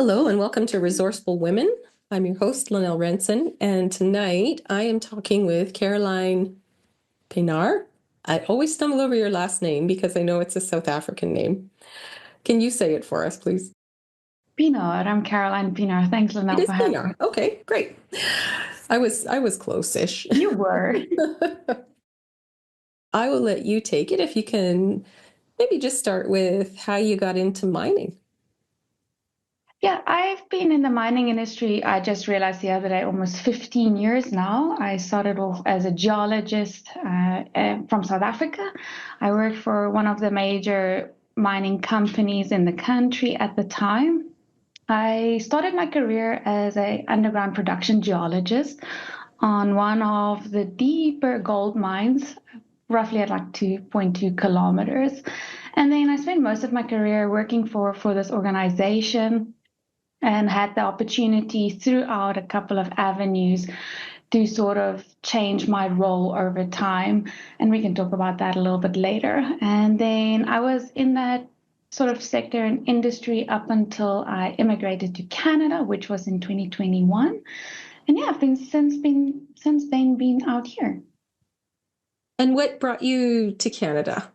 Hello and welcome to Resourceful Women. I'm your host, Linnell Renson, and tonight I am talking with Caroline Piennnar. I always stumble over your last name because I know it's a South African name. Can you say it for us, please? Piennnar. I'm Caroline Piennnar. Thanks, It Linnell, is for having Piennnar. me. Okay, great. I was close-ish. You were. I will let you take it if you can maybe just start with how you got into mining. Yeah, I've been in the mining industry. I just realized the other day, almost 15 years now. I started off as a geologist from South Africa. I worked for one of the major mining companies in the country at the time. I started my career as an underground production geologist on one of the deeper gold mines, roughly at like 2.2 kilometers. And then I spent most of my career working for this organization and had the opportunity throughout a couple of avenues to sort of change my role over time. And we can talk about that a little bit later. And then I was in that sort of sector and industry up until I immigrated to Canada, which was in 2021. And yeah, I've been since then been out here. And what brought you to Canada?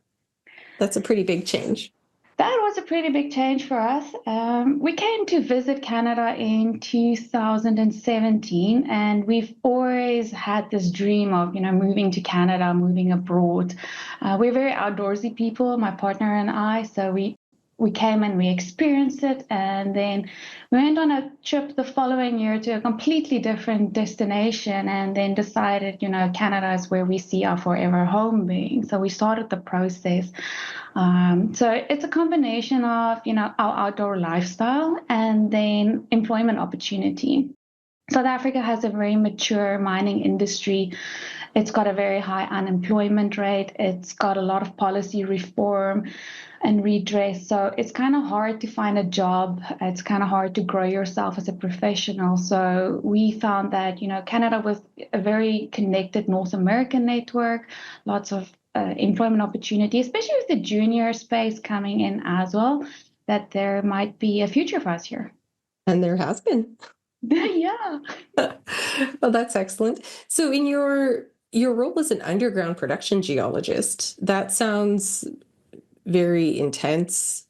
That's a pretty big change. That was a pretty big change for us. We came to visit Canada in 2017, and we've always had this dream of, moving to Canada, moving abroad. We're very outdoorsy people, my partner and I, so we came and we experienced it, and then we went on a trip the following year to a completely different destination, and then decided, Canada is where we see our forever home being. So we started the process. So it's a combination of, our outdoor lifestyle and then employment opportunity. South Africa has a very mature mining industry. It's got a very high unemployment rate. It's got a lot of policy reform and redress. So it's kind of hard to find a job. It's kind of hard to grow yourself as a professional. So we found that, Canada was a very connected North American network, lots of employment opportunity, especially with the junior space coming in as well, that there might be a future for us here. And there has been. Yeah. Well, that's excellent. So in your role as an underground production geologist, that sounds very intense.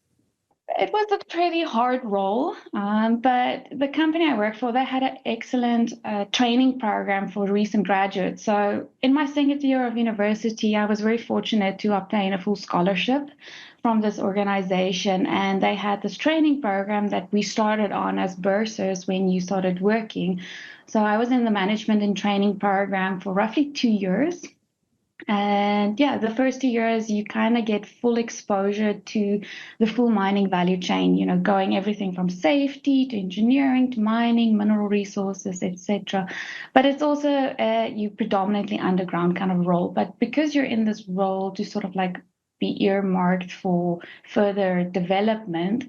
It was a pretty hard role, but the company I worked for, they had an excellent training program for recent graduates. So in my second year of university, I was very fortunate to obtain a full scholarship from this organization, and they had this training program that we started on as bursars when you started working. So I was in the management and training program for roughly 2 years. And yeah, the first 2 years, you kind of get full exposure to the full mining value chain, going everything from safety to engineering to mining, mineral resources, etc. But it's also you predominantly underground kind of role. But because you're in this role to sort of like be earmarked for further development,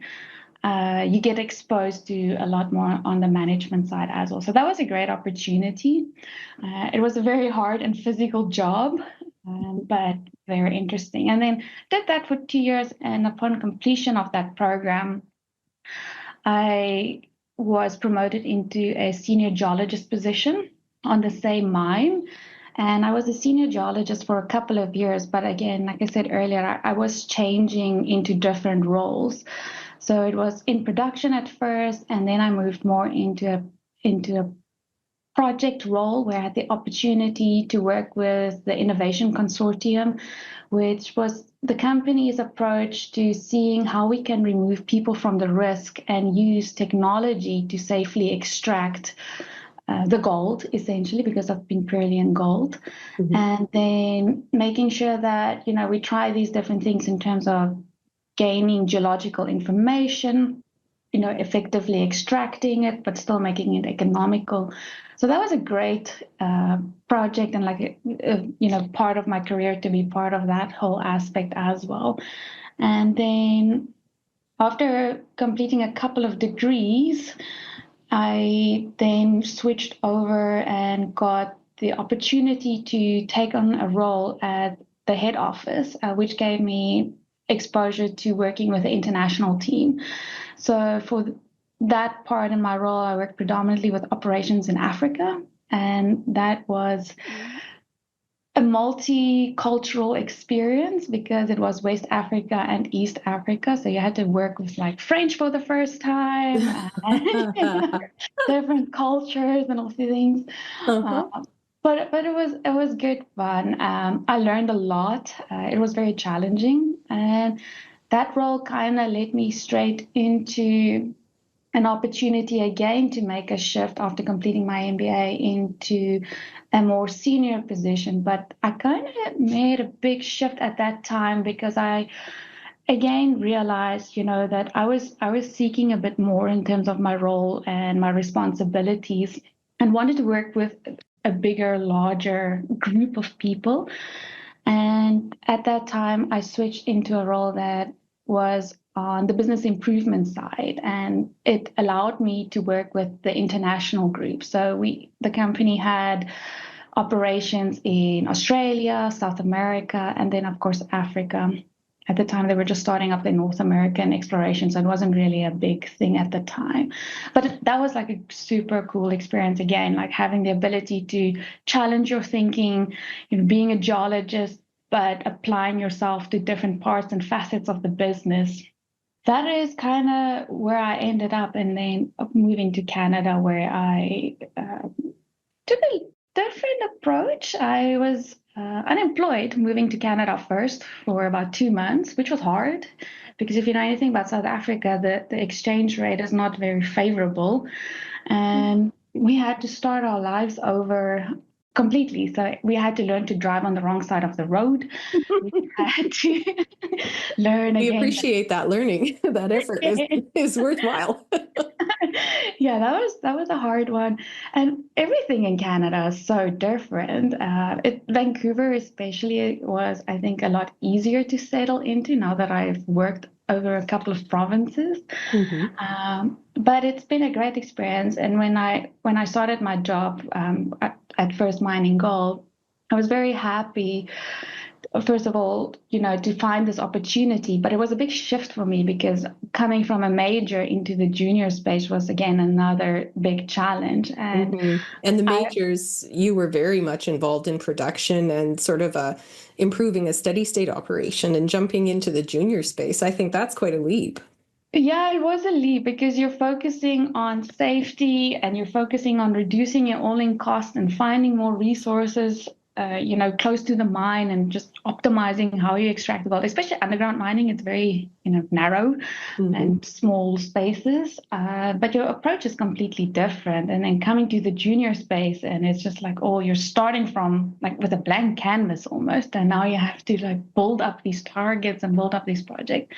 you get exposed to a lot more on the management side as well. So that was a great opportunity. It was a very hard and physical job, but very interesting. And then did that for 2 years. And upon completion of that program, I was promoted into a senior geologist position on the same mine. And I was a senior geologist for a couple of years. But again, like I said earlier, I was changing into different roles. So it was in production at first, and then I moved more into a project role where I had the opportunity to work with the Innovation Consortium, which was the company's approach to seeing how we can remove people from the risk and use technology to safely extract the gold, essentially, because I've been purely in gold. Mhm. And then making sure that, we try these different things in terms of gaining geological information, effectively extracting it, but still making it economical. So that was a great project and like, part of my career to be part of that whole aspect as well. And then after completing a couple of degrees, I then switched over and got the opportunity to take on a role at the head office, which gave me exposure to working with the international team. So that part in my role, I worked predominantly with operations in Africa, and that was a multicultural experience because it was West Africa and East Africa. So you had to work with like French for the first time, and different cultures and all these things. Uh, Uh-huh. but it was good fun. I learned a lot. It was very challenging, and that role kind of led me straight into an opportunity again to make a shift after completing my MBA into a more senior position. But I kind of made a big shift at that time because I again realized, that I was seeking a bit more in terms of my role and my responsibilities and wanted to work with a bigger, larger group of people. And at that time, I switched into a role that was on the business improvement side, and it allowed me to work with the international group. So the company had operations in Australia, South America, and then of course Africa. At the time, they were just starting up their North American exploration, so it wasn't really a big thing at the time. But that was like a super cool experience again, like having the ability to challenge your thinking, being a geologist, but applying yourself to different parts and facets of the business. That is kind of where I ended up, and then moving to Canada, where I took a different approach. I was unemployed moving to Canada first for about 2 months, which was hard because if you know anything about South Africa, the exchange rate is not very favorable. And we had to start our lives over completely. So we had to learn to drive on the wrong side of the road. We had to learn We again. appreciate that learning. That effort is worthwhile. Yeah, that was a hard one, and everything in Canada is so different. Vancouver especially was, I think, a lot easier to settle into now that I've worked over a couple of provinces. Hmm. But it's been a great experience, and when I started my job at First Mining Gold, I was very happy first of all, to find this opportunity. But it was a big shift for me because coming from a major into the junior space was again another big challenge. And Hmm. And the I, majors, you were very much involved in production and sort of improving a steady state operation and jumping into the junior space. I think that's quite a leap. yeah, it was a leap because you're focusing on safety and you're focusing on reducing your all-in cost and finding more resources, close to the mine and just optimizing how you extract the gold. Especially underground mining, it's very, narrow Hmm. and small spaces. But your approach is completely different. And then coming to the junior space, and it's just like, oh, you're starting from like with a blank canvas almost, and now you have to like build up these targets and build up these projects.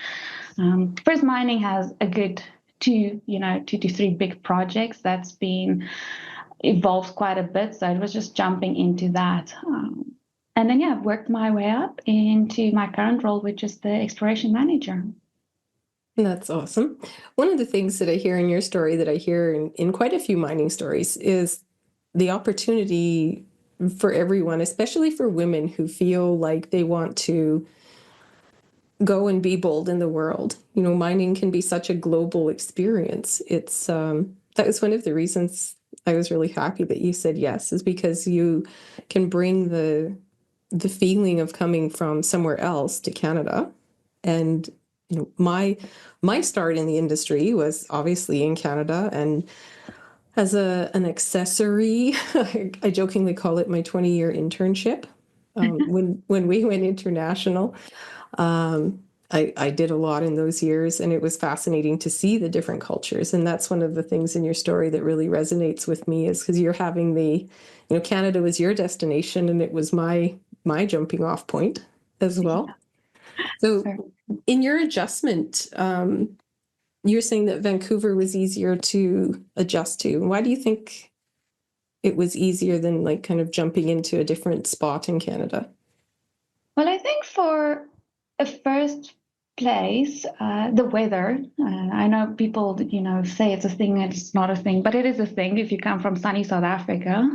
First Mining has a good two to three big projects that's been evolved quite a bit. So it was just jumping into that. And then, yeah, I've worked my way up into my current role, which is the exploration manager. That's awesome. One of the things that I hear in your story that I hear in quite a few mining stories is the opportunity for everyone, especially for women who feel like they want to go and be bold in the world. Mining can be such a global experience. That was one of the reasons I was really happy that you said yes, is because you can bring the feeling of coming from somewhere else to Canada. And my start in the industry was obviously in Canada, and as an accessory, I jokingly call it my 20-year internship. When we went international, I did a lot in those years, and it was fascinating to see the different cultures. And that's one of the things in your story that really resonates with me, is because you're having Canada was your destination, and it was my jumping off point as well. So in your adjustment, you're saying that Vancouver was easier to adjust to. Why do you think it was easier than like kind of jumping into a different spot in Canada? Well, I think for a first place, the weather. I know people, say it's a thing and it's not a thing, but it is a thing if you come from sunny South Africa,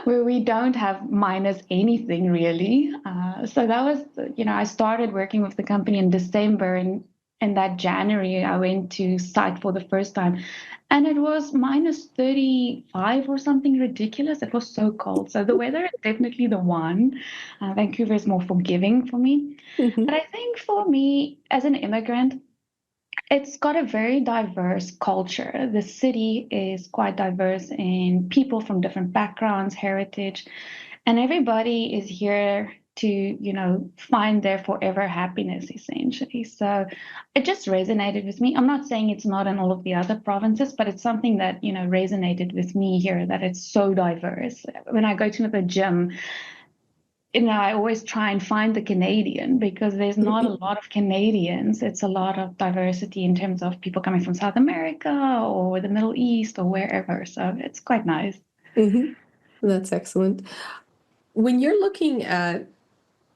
where we don't have minus anything really. So that was, I started working with the company in December, and in that January, I went to site for the first time, and it was minus 35 or something ridiculous. It was so cold. So the weather is definitely the one. Vancouver is more forgiving for me. But Hmm. I think for me, as an immigrant, it's got a very diverse culture. The city is quite diverse in people from different backgrounds, heritage, and everybody is here to, find their forever happiness, essentially. So it just resonated with me. I'm not saying it's not in all of the other provinces, but it's something that, resonated with me here, that it's so diverse. When I go to the gym, I always try and find the Canadian because there's not a lot of Canadians. It's a lot of diversity in terms of people coming from South America or the Middle East or wherever. So it's quite nice. Hmm. That's excellent. When you're looking at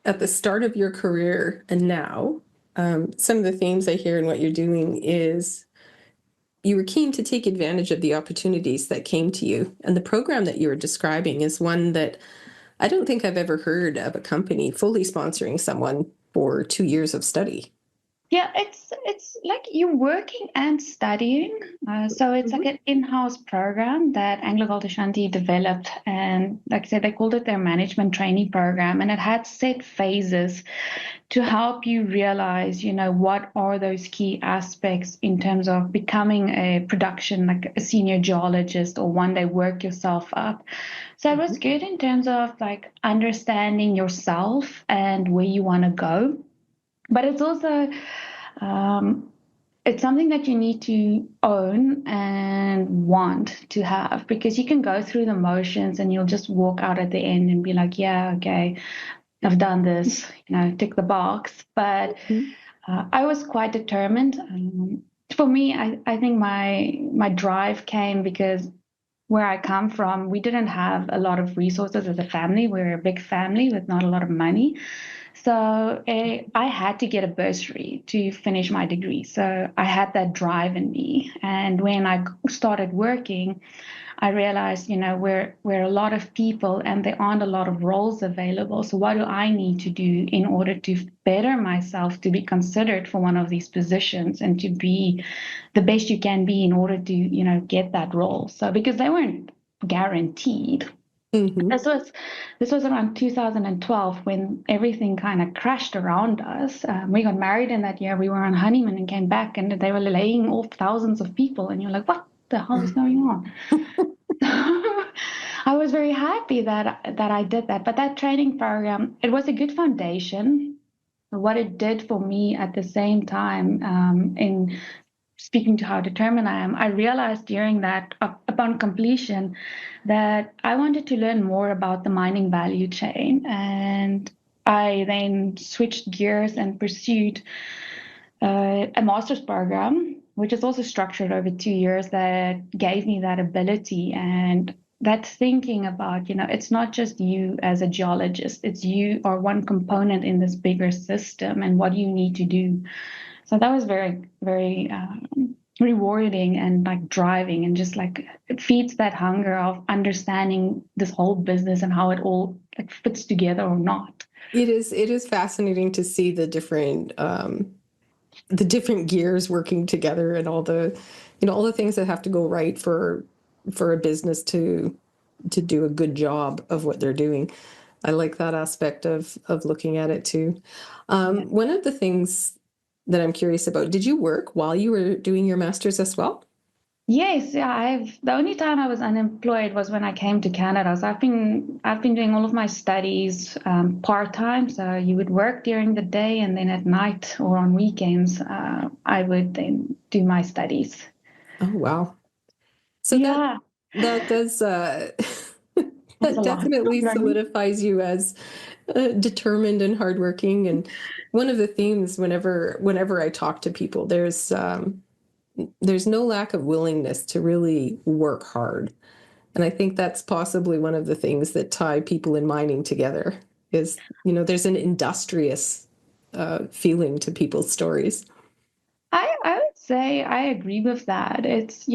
the start of your career and now, some of the themes I hear in what you're doing is you were keen to take advantage of the opportunities that came to you. And the program that you were describing is one that I don't think I've ever heard of a company fully sponsoring someone for 2 years of study. Yeah, it's like you're working and studying. So it's like Hmm. an in-house program that Anglo Gold Ashanti developed, and like I said, they called it their management training program, and it had set phases to help you realize, what are those key aspects in terms of becoming a production, like a senior geologist, or one day work yourself up. So it was good in terms of like understanding yourself and where you want to go, but it's also um, it's something that you need to own and want to have, because you can go through the motions and you'll just walk out at the end and be like, yeah, okay, I've done this, tick the box. But I was quite determined. For me, I think my drive came because where I come from, we didn't have a lot of resources as a family. We were a big family with not a lot of money. So I had to get a bursary to finish my degree. So I had that drive in me. And when I started working, I realized, we're a lot of people and there aren't a lot of roles available. So what do I need to do in order to better myself to be considered for one of these positions and to be the best you can be in order to, get that role? So because they weren't guaranteed. Hmm. This was around 2012 when everything kind of crashed around us. We got married in that year. We were on honeymoon and came back, and they were laying off thousands of people. And you're like, what the hell is going on? I was very happy that I did that. But that training program, it was a good foundation. What it did for me at the same time, in speaking to how determined I am, I realized during that, upon completion, that I wanted to learn more about the mining value chain. And I then switched gears and pursued a master's program, which is also structured over 2 years, that gave me that ability and that thinking about, it's not just you as a geologist, it's you are one component in this bigger system and what you need to do. So that was very, very rewarding and like driving, and just like it feeds that hunger of understanding this whole business and how it all like fits together or not. It is fascinating to see the different gears working together and all the things that have to go right for a business to do a good job of what they're doing. I like that aspect of looking at it too. Yeah. One of the things that I'm curious about, did you work while you were doing your master's as well? Yes, yeah, the only time I was unemployed was when I came to Canada. So I've been doing all of my studies part-time. So you would work during the day, and then at night or on weekends, I would then do my studies. Oh, wow. So that Yeah, that does that's a that lot. definitely Learning. solidifies you as determined and hardworking. And one of the themes whenever I talk to people, there's no lack of willingness to really work hard. And I think that's possibly one of the things that tie people in mining together is, there's an industrious feeling to people's stories. I would say I agree with that. It's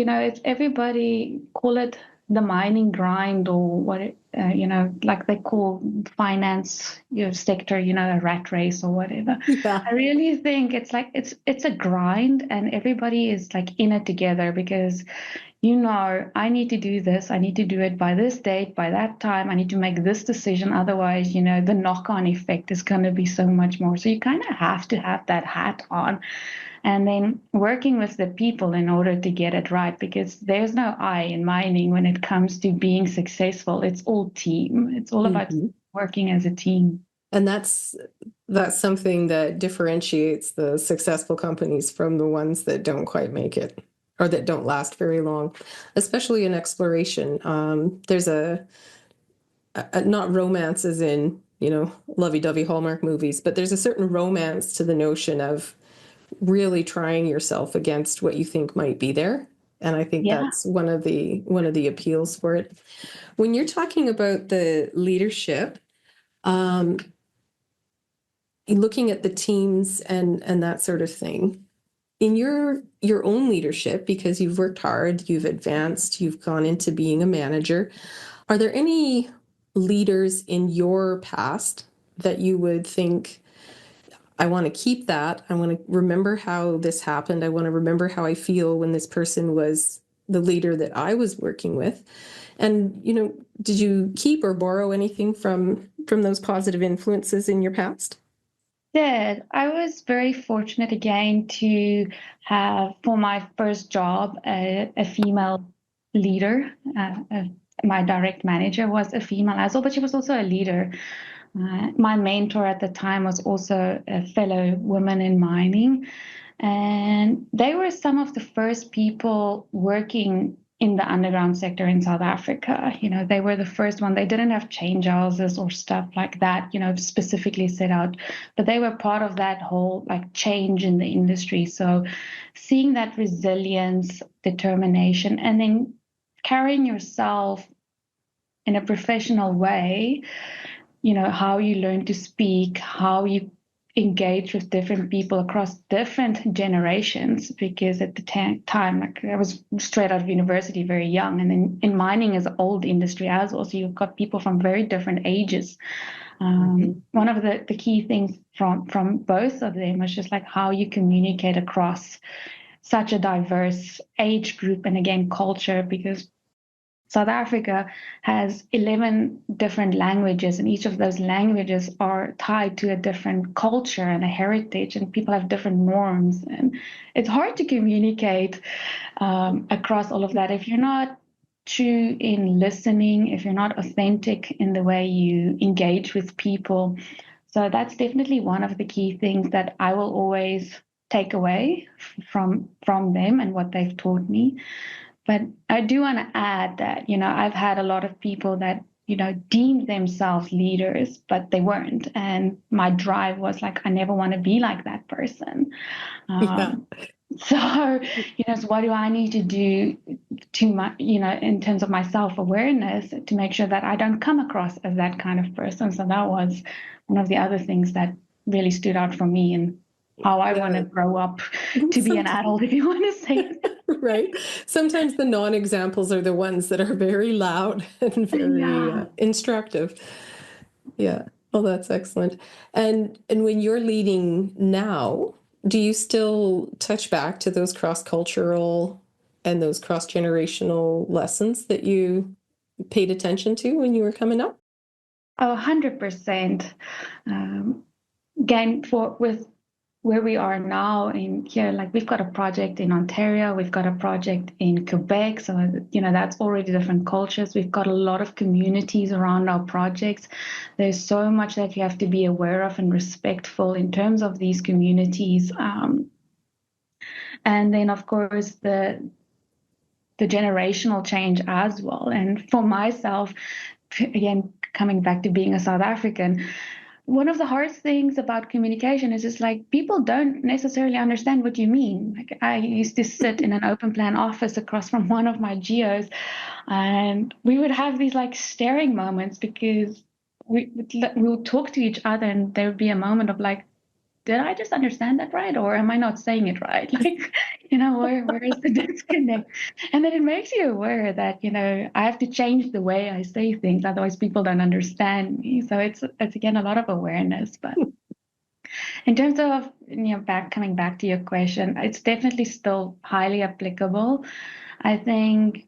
everybody call it. the mining grind, or what like they call finance sector, a rat race or whatever. Yeah. I really think it's like it's a grind, and everybody is like in it together because I need to do this. I need to do it by this date, by that time. I need to make this decision. Otherwise, the knock-on effect is going to be so much more. So you kind of have to have that hat on and then working with the people in order to get it right, because there's no I in mining when it comes to being successful. It's all team. It's all about Mhm. working as a team. And that's something that differentiates the successful companies from the ones that don't quite make it or that don't last very long, especially in exploration. There's not romance as in, lovey-dovey Hallmark movies, but there's a certain romance to the notion of really trying yourself against what you think might be there. And I think Yeah. that's one of the appeals for it. When you're talking about the leadership, um, looking at the teams and that sort of thing, in your own leadership, because you've worked hard, you've advanced, you've gone into being a manager, are there any leaders in your past that you would think, I want to keep that. I want to remember how this happened. I want to remember how I feel when this person was the leader that I was working with. And, did you keep or borrow anything from those positive influences in your past? Did. I was very fortunate again to have, for my first job, a female leader. My direct manager was a female as well, but she was also a leader. My mentor at the time was also a fellow woman in mining. And they were some of the first people working in the underground sector in South Africa. They were the first one. They didn't have change houses or stuff like that, specifically set out, but they were part of that whole like change in the industry. So seeing that resilience, determination, and then carrying yourself in a professional way, how you learn to speak, how you engage with different people across different generations. Because at the time, like I was straight out of university, very young, and then in mining is an old industry as well, so you've got people from very different ages. Mhm. One of the key things from both of them was just like how you communicate across such a diverse age group and again culture, because South Africa has 11 different languages, and each of those languages are tied to a different culture and a heritage, and people have different norms. And it's hard to communicate across all of that if you're not true in listening, if you're not authentic in the way you engage with people. So that's definitely one of the key things that I will always take away from them and what they've taught me. But I do want to add that, I've had a lot of people that, deemed themselves leaders, but they weren't. And my drive was like, I never want to be like that person. Yeah. Um, so what do I need to do to my, in terms of my self-awareness to make sure that I don't come across as that kind of person? So that was one of the other things that really stood out for me and how I want to Yeah. grow up to be an Sometimes, adult, if you want to say. right. Sometimes the non-examples are the ones that are very loud and very Yeah. instructive. Yeah. Well, that's excellent. And when you're leading now, do you still touch back to those cross-cultural and those cross-generational lessons that you paid attention to when you were coming up? Oh, 100%. Um, Again, for with where we are now in here, like we've got a project in Ontario, we've got a project in Quebec. So, that's already different cultures. We've got a lot of communities around our projects. There's so much that you have to be aware of and respectful in terms of these communities. And then, of course, the generational change as well. And for myself, again, coming back to being a South African, one of the hardest things about communication is just like people don't necessarily understand what you mean. Like I used to sit in an open plan office across from one of my geos, and we would have these like staring moments because we would talk to each other, and there would be a moment of like, did I just understand that right, or am I not saying it right? Like Where is the disconnect? And then it makes you aware that, I have to change the way I say things, otherwise people don't understand me. So it's again a lot of awareness. But in terms of, coming back to your question, it's definitely still highly applicable. I think,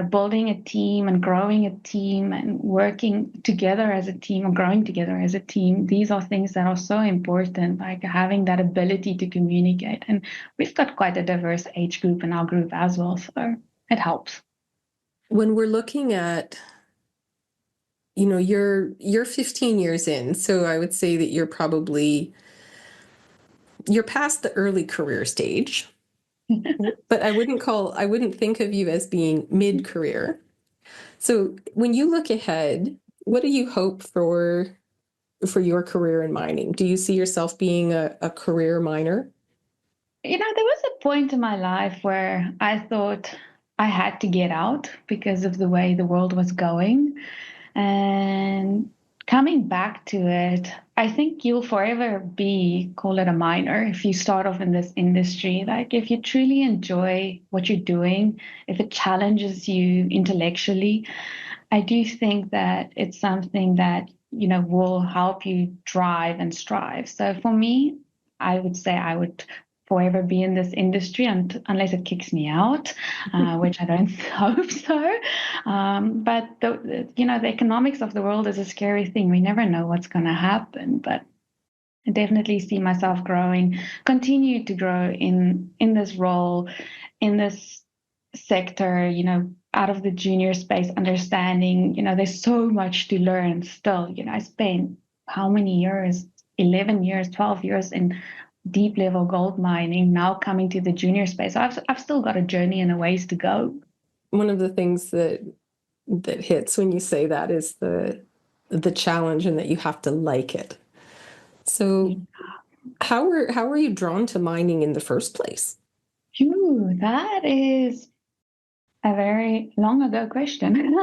building a team and growing a team and working together as a team or growing together as a team, these are things that are so important, like having that ability to communicate. And we've got quite a diverse age group in our group as well, so it helps. When we're looking at, you're 15 years in, so I would say that you're past the early career stage, but I wouldn't think of you as being mid-career. So when you look ahead, what do you hope for your career in mining? Do you see yourself being a career miner? There was a point in my life where I thought I had to get out because of the way the world was going. And coming back to it, I think you'll forever be, call it a miner, if you start off in this industry. Like, if you truly enjoy what you're doing, if it challenges you intellectually, I do think that it's something that, will help you drive and strive. So for me, I would say I would forever be in this industry unless it kicks me out, which I don't hope so. But the economics of the world is a scary thing. We never know what's going to happen, but I definitely see myself growing, continue to grow in this role, in this sector, out of the junior space, understanding, there's so much to learn still. I spent how many years? 11 years, 12 years in deep level gold mining, now coming to the junior space. So I've still got a journey and a ways to go. One of the things that hits when you say that is the challenge and that you have to like it. So how are you drawn to mining in the first place? Phew, that is a very long ago question.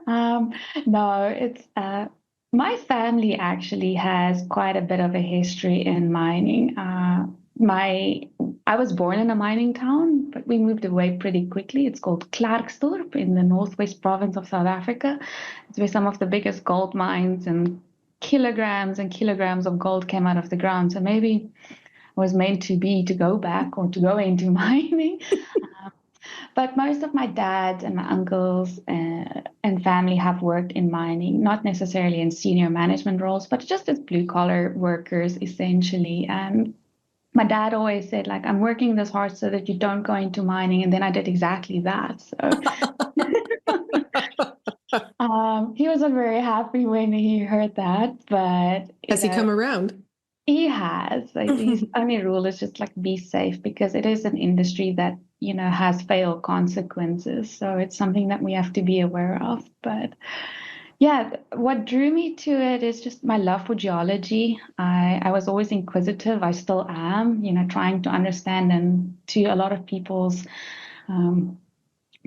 Um, no, it's my family actually has quite a bit of a history in mining. My I was born in a mining town, but we moved away pretty quickly. It's called Klerksdorp in the northwest province of South Africa. It's where some of the biggest gold mines and kilograms of gold came out of the ground. So maybe I was meant to be to go back or to go into mining. But most of my dad and my uncles and family have worked in mining, not necessarily in senior management roles, but just as blue collar workers, essentially. And my dad always said, like, I'm working this hard so that you don't go into mining. And then I did exactly that. So he wasn't very happy when he heard that. But, Has he come around? he has. Like, his only rule is just like be safe because it is an industry that, has fatal consequences. So it's something that we have to be aware of. But yeah, what drew me to it is just my love for geology. I was always inquisitive. I still am, trying to understand, and to a lot of people's um,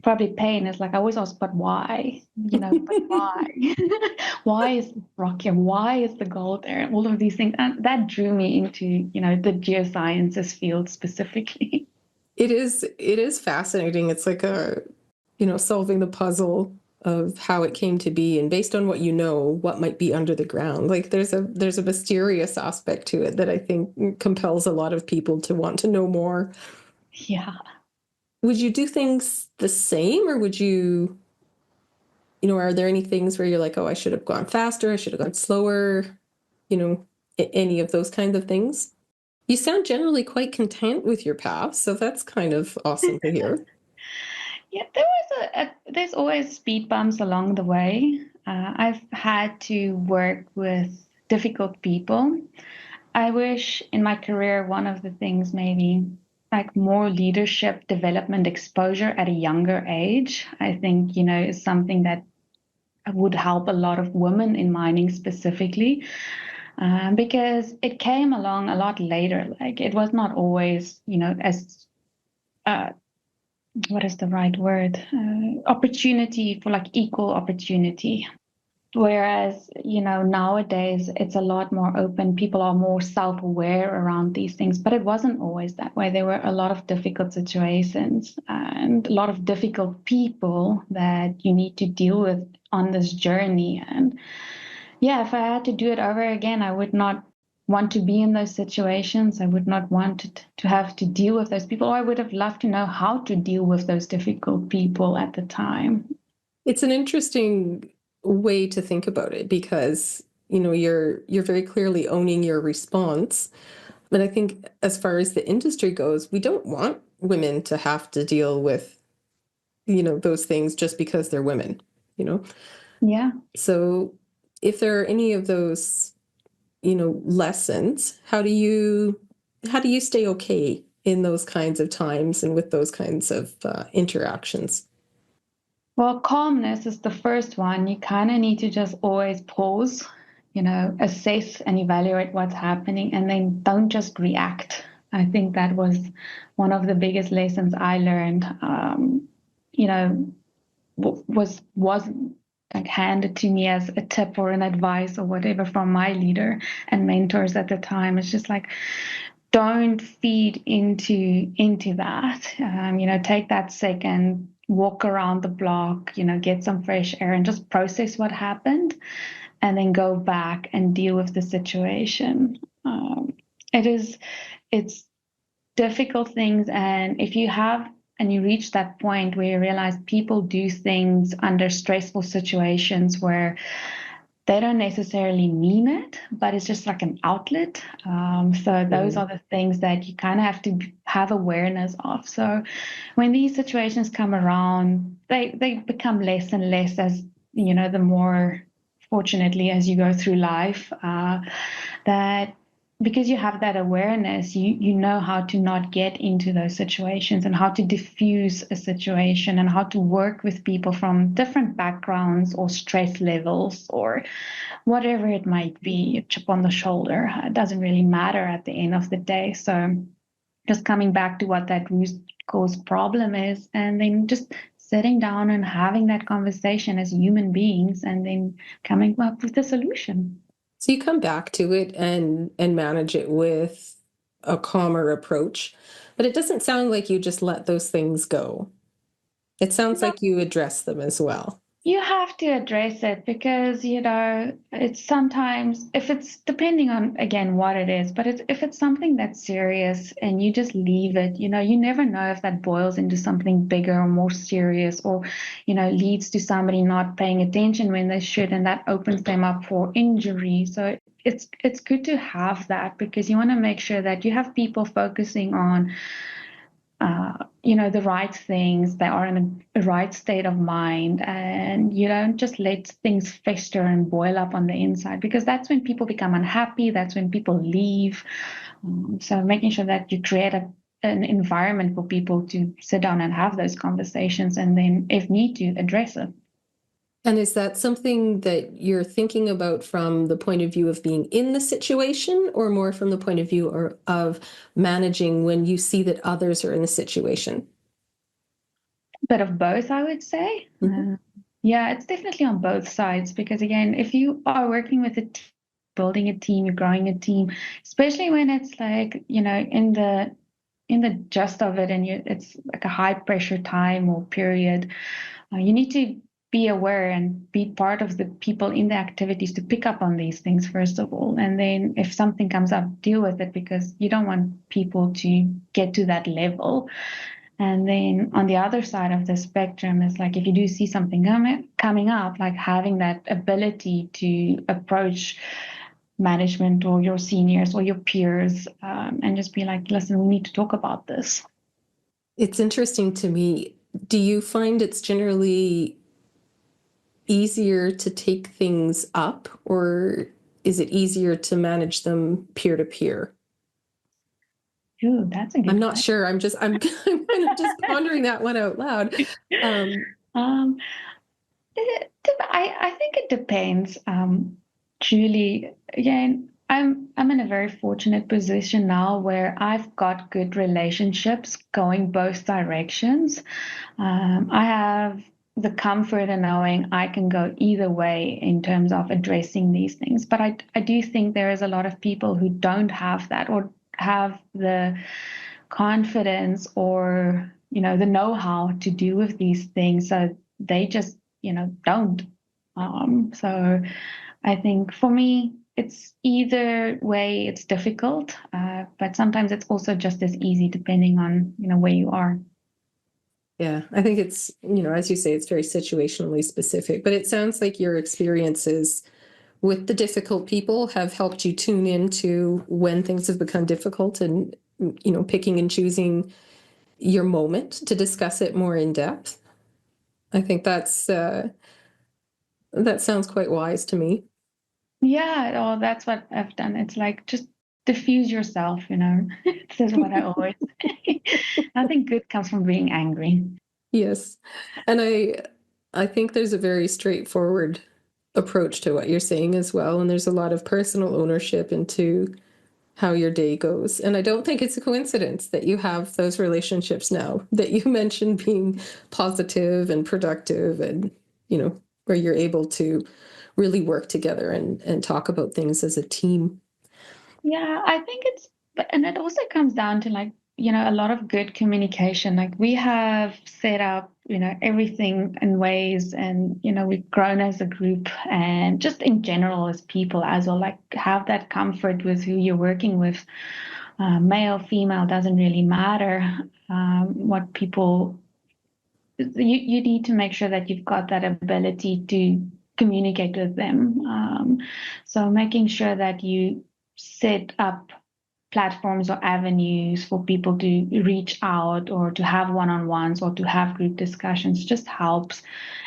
probably pain is like I always ask, but why? But why? Why is the rock here? Why is the gold there? And all of these things. And that drew me into, the geosciences field specifically. It is fascinating. It's like solving the puzzle of how it came to be, and based on what what might be under the ground. Like there's a mysterious aspect to it that I think compels a lot of people to want to know more. Yeah. Would you do things the same, or are there any things where you're like, oh, I should have gone faster, I should have gone slower, any of those kinds of things? You sound generally quite content with your path, so that's kind of awesome to hear. Yeah, there's always speed bumps along the way. I've had to work with difficult people. I wish in my career, one of the things maybe like more leadership development exposure at a younger age, I think, is something that would help a lot of women in mining specifically, because it came along a lot later. Like it was not always, as uh, what is the right word? Opportunity for like equal opportunity. Whereas, nowadays it's a lot more open. People are more self-aware around these things, but it wasn't always that way. There were a lot of difficult situations and a lot of difficult people that you need to deal with on this journey. And yeah, if I had to do it over again, I would not want to be in those situations. I would not want to have to deal with those people, or I would have loved to know how to deal with those difficult people at the time. It's an interesting way to think about it because, you're very clearly owning your response. But I think as far as the industry goes, we don't want women to have to deal with, those things just because they're women, you know? Yeah. So if there are any of those, lessons, how do you stay okay in those kinds of times and with those kinds of interactions? Well, calmness is the first one. You kind of need to just always pause, assess and evaluate what's happening, and then don't just react. I think that was one of the biggest lessons I learned. You know, was like handed to me as a tip or an advice or whatever from my leader and mentors at the time. It's just like, don't feed into that. Take that second, walk around the block, get some fresh air and just process what happened, and then go back and deal with the situation. It is, it's difficult things, and if you have and you reach that point where you realize people do things under stressful situations where they don't necessarily mean it, but it's just like an outlet. So those are the things that you kind of have to have awareness of. So when these situations come around, they become less and less as, the more fortunately as you go through life, that because you have that awareness, you know how to not get into those situations and how to diffuse a situation and how to work with people from different backgrounds or stress levels or whatever it might be, a chip on the shoulder. It doesn't really matter at the end of the day. So just coming back to what that root cause problem is, and then just sitting down and having that conversation as human beings and then coming up with a solution. So you come back to it and manage it with a calmer approach, but it doesn't sound like you just let those things go. It sounds like you address them as well. You have to address it because, it's sometimes, if it's depending on, again, what it is, but if it's something that's serious and you just leave it, you never know if that boils into something bigger or more serious or, leads to somebody not paying attention when they should, and that opens them up for injury. So it's good to have that because you want to make sure that you have people focusing on the right things. They are in a right state of mind, and you don't just let things fester and boil up on the inside because that's when people become unhappy. That's when people leave. So making sure that you create an environment for people to sit down and have those conversations, and then, if need to, address it. And is that something that you're thinking about from the point of view of being in the situation or more from the point of view of managing when you see that others are in the situation? Bit of both, I would say. Mm-hmm. Yeah, it's definitely on both sides because, again, if you are working with a team, building a team, you're growing a team, especially when it's like, in the gist of it, and it's like a high pressure time or period, you need to be aware and be part of the people in the activities to pick up on these things first of all, and then if something comes up, deal with it because you don't want people to get to that level. And then on the other side of the spectrum is like if you do see something coming up, like having that ability to approach management or your seniors or your peers, and just be like, listen, we need to talk about this. It's interesting to me. Do you find it's generally easier to take things up, or is it easier to manage them peer to peer? Ooh, that's a I'm good not question. sure. I'm kind of just pondering that one out loud. Um, I think it depends. Julie, again, I'm in a very fortunate position now where I've got good relationships going both directions. I have the comfort in knowing I can go either way in terms of addressing these things. But I do think there is a lot of people who don't have that or have the confidence or, the know-how to deal with these things. So they just, don't. So I think for me, it's either way, it's difficult, but sometimes it's also just as easy depending on, where you are. Yeah, I think it's, as you say, it's very situationally specific, but it sounds like your experiences with the difficult people have helped you tune into when things have become difficult and, picking and choosing your moment to discuss it more in depth. I think that sounds quite wise to me. Yeah, oh, that's what I've done. It's like just diffuse yourself. This is what I always say. Nothing good comes from being angry. Yes. And I think there's a very straightforward approach to what you're saying as well. And there's a lot of personal ownership into how your day goes. And I don't think it's a coincidence that you have those relationships now that you mentioned being positive and productive and, where you're able to really work together and talk about things as a team. Yeah, I think and it also comes down to like, a lot of good communication. Like we have set up, everything in ways and, we've grown as a group and just in general as people as well, like have that comfort with who you're working with. Male, female doesn't really matter. What people you need to make sure that you've got that ability to communicate with them. So making sure that you set up platforms or avenues for people to reach out or to have one-on-ones or to have group discussions just helps.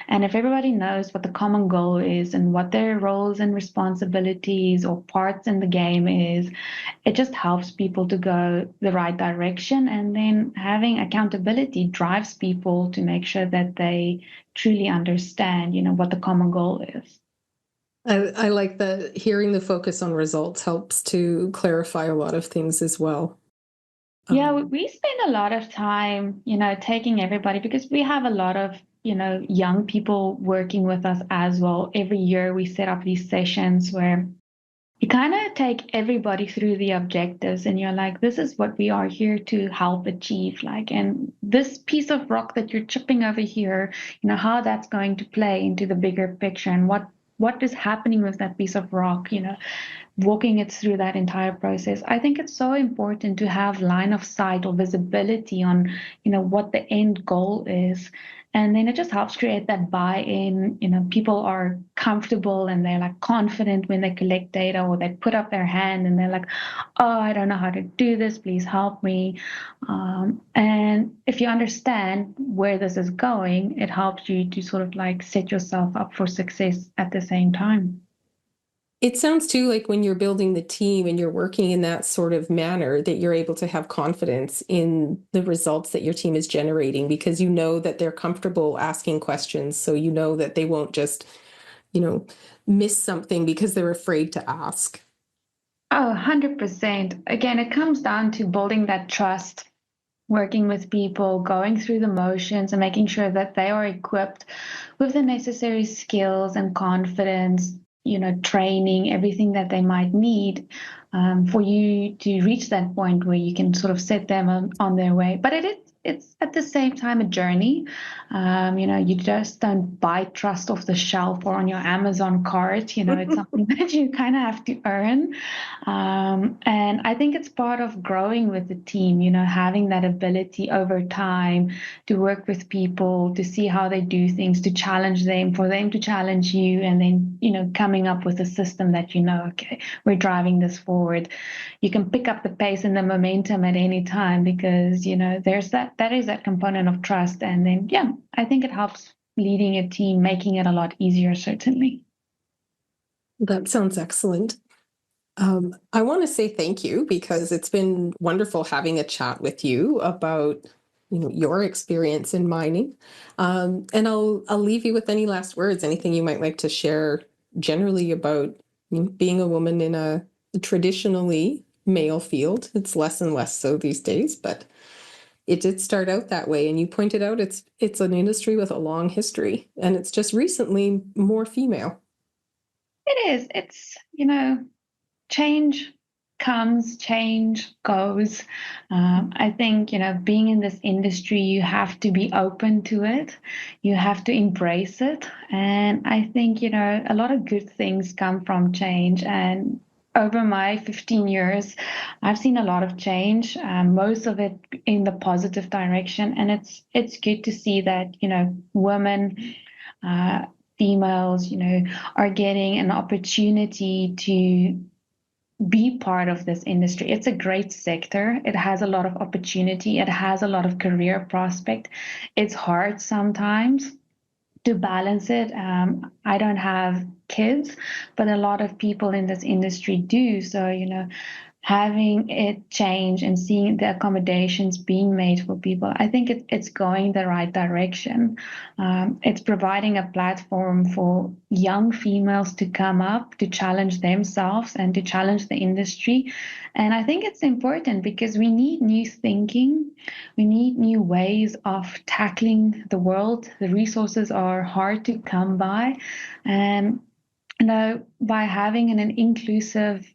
And if everybody knows what the common goal is and what their roles and responsibilities or parts in the game is, it just helps people to go the right direction. And then having accountability drives people to make sure that they truly understand, what the common goal is. I like that hearing the focus on results helps to clarify a lot of things as well. Yeah, we Um, we spend a lot of time, taking everybody because we have a lot of, young people working with us as well. Every year we set up these sessions where you kind of take everybody through the objectives and you're like, this is what we are here to help achieve. Like, and this piece of rock that you're chipping over here, how that's going to play into the bigger picture and what is happening with that piece of rock, walking it through that entire process. I think it's so important to have line of sight or visibility on, what the end goal is. And then it just helps create that buy-in. People are comfortable and they're like confident when they collect data or they put up their hand and they're like, oh, I don't know how to do this. Please help me. And if you understand where this is going, it helps you to sort of like set yourself up for success at the same time. It sounds too like when you're building the team and you're working in that sort of manner that you're able to have confidence in the results that your team is generating because you know that they're comfortable asking questions. So you know that they won't just, you know, miss something because they're afraid to ask. Oh, 100%. Again, it comes down to building that trust, working with people, going through the motions, and making sure that they are equipped with the necessary skills and confidence, training, everything that they might need for you to reach that point where you can sort of set them on their way. But it's at the same time a journey. You just don't buy trust off the shelf or on your Amazon cart. It's something that you kind of have to earn. And I think it's part of growing with the team, having that ability over time to work with people, to see how they do things, to challenge them, for them to challenge you, and then, coming up with a system that, okay, we're driving this forward. You can pick up the pace and the momentum at any time because, there's that is that component of trust. And then, yeah, I think it helps leading a team, making it a lot easier, certainly. That sounds excellent. I want to say thank you because it's been wonderful having a chat with you about, your experience in mining. And I'll leave you with any last words, anything you might like to share generally about being a woman in a traditionally male field. It's less and less so these days, but it did start out that way. And you pointed out it's an industry with a long history, and it's just recently more female. It is. It's, change comes, change goes. I think, being in this industry, you have to be open to it. You have to embrace it. And I think, a lot of good things come from change. And over my 15 years, I've seen a lot of change, most of it in the positive direction. And it's good to see that, women, uh, females, are getting an opportunity to be part of this industry. It's a great sector. It has a lot of opportunity. It has a lot of career prospect. It's hard sometimes to balance it. I don't have kids, but a lot of people in this industry do. So, having it change and seeing the accommodations being made for people, I think it's going the right direction. It's providing a platform for young females to come up, to challenge themselves and to challenge the industry. And I think it's important because we need new thinking. We need new ways of tackling the world. The resources are hard to come by. And by having an inclusive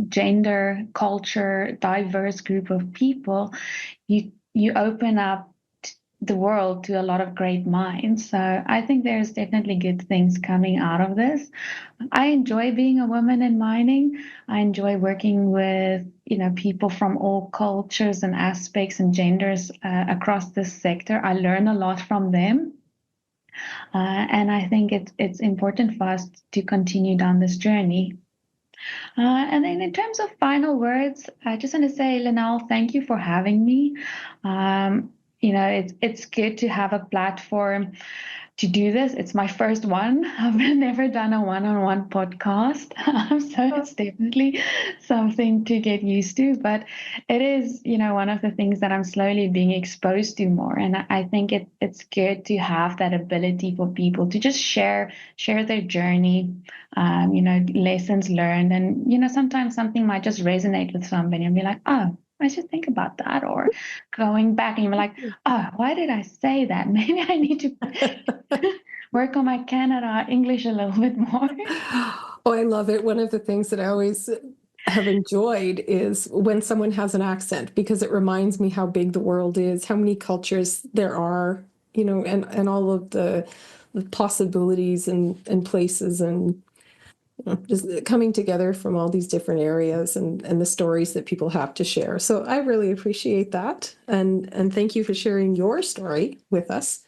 gender, culture, diverse group of people, you open up the world to a lot of great minds. So I think there's definitely good things coming out of this. I enjoy being a woman in mining. I enjoy working with people from all cultures and aspects and genders across this sector. I learn a lot from them. And I think it's important for us to continue down this journey. And then in terms of final words, I just want to say, Linnell, thank you for having me. It's good to have a platform to do this. It's my first one. I've never done a one-on-one podcast, so it's definitely something to get used to. But it is, one of the things that I'm slowly being exposed to more, and I think it's good to have that ability for people to just share their journey, lessons learned, and sometimes something might just resonate with somebody and be like, oh, I should think about that, or going back and you're like, oh, why did I say that? Maybe I need to work on my Canada English a little bit more. Oh, I love it. One of the things that I always have enjoyed is when someone has an accent, because it reminds me how big the world is, how many cultures there are, and all of the possibilities and places and just coming together from all these different areas and the stories that people have to share. So I really appreciate that. And thank you for sharing your story with us.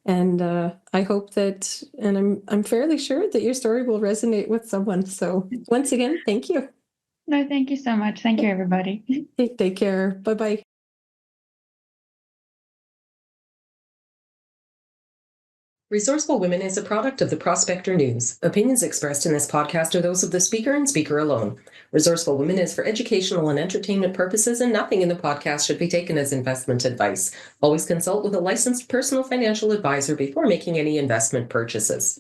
And I hope that, and I'm fairly sure that your story will resonate with someone. So once again, thank you. No, thank you so much. Thank you, everybody. Take care. Bye-bye. Resourceful Women is a product of the Prospector News. Opinions expressed in this podcast are those of the speaker and speaker alone. Resourceful Women is for educational and entertainment purposes, and nothing in the podcast should be taken as investment advice. Always consult with a licensed personal financial advisor before making any investment purchases.